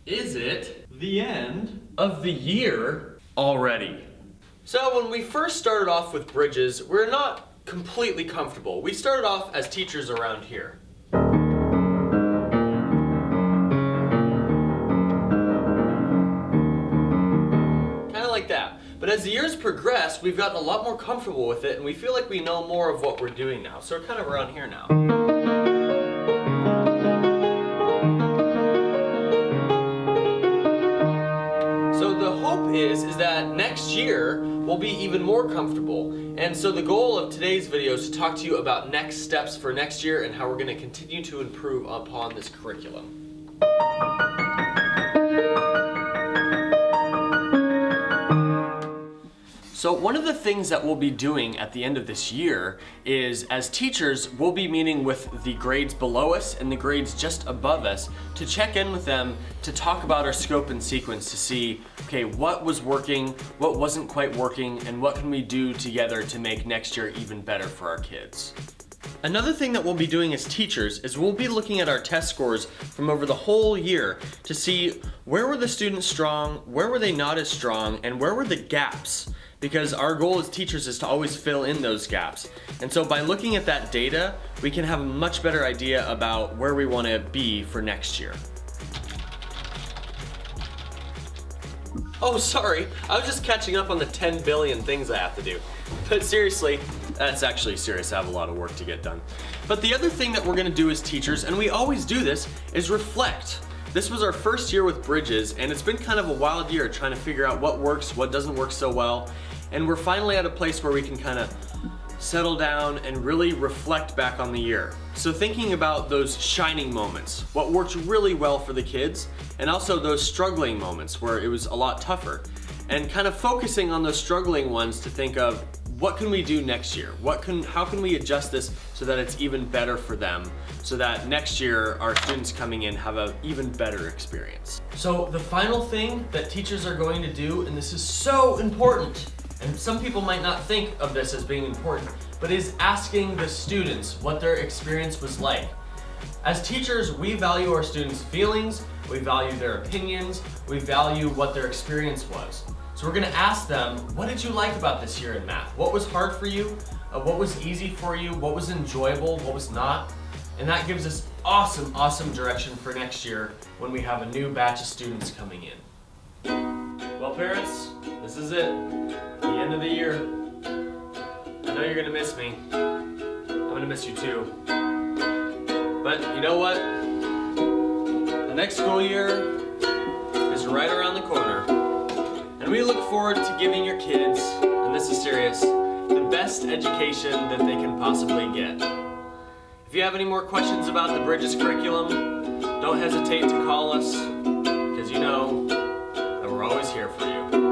Is it the end of the year already? So when we first started off with Bridges, we're not completely comfortable. We started off as teachers around here. Kind of like that. But as the years progress, we've gotten a lot more comfortable with it and we feel like we know more of what we're doing now. So we're kind of around here now. Is that next year we'll be even more comfortable. And so the goal of today's video is to talk to you about next steps for next year and how we're going to continue to improve upon this curriculum. So one of the things that we'll be doing at the end of this year is, as teachers, we'll be meeting with the grades below us and the grades just above us to check in with them to talk about our scope and sequence to see, okay, what was working, what wasn't quite working, and what can we do together to make next year even better for our kids. Another thing that we'll be doing as teachers is we'll be looking at our test scores from over the whole year to see where were the students strong, where were they not as strong, and where were the gaps. Because our goal as teachers is to always fill in those gaps. And so by looking at that data, we can have a much better idea about where we want to be for next year. Oh, sorry, I was just catching up on the 10 billion things I have to do. But seriously, that's actually serious. I have a lot of work to get done. But the other thing that we're going to do as teachers, and we always do this, is reflect. This was our first year with Bridges, and it's been kind of a wild year trying to figure out what works, what doesn't work so well. And we're finally at a place where we can kind of settle down and really reflect back on the year. So thinking about those shining moments, what worked really well for the kids, and also those struggling moments where it was a lot tougher. And kind of focusing on those struggling ones to think of, what can we do next year? How can we adjust this so that it's even better for them, so that next year our students coming in have an even better experience? So the final thing that teachers are going to do, and this is so important, and some people might not think of this as being important, but is asking the students what their experience was like. As teachers, we value our students' feelings, we value their opinions, we value what their experience was. So we're gonna ask them, what did you like about this year in math? What was hard for you? What was easy for you? What was enjoyable? What was not? And that gives us awesome direction for next year when we have a new batch of students coming in. Well, parents, this is it. The end of the year. I know you're gonna miss me. I'm gonna miss you too. But you know what? The next school year is right around the corner. And we look forward to giving your kids, and this is serious, the best education that they can possibly get. If you have any more questions about the Bridges curriculum, don't hesitate to call us, because you know that we're always here for you.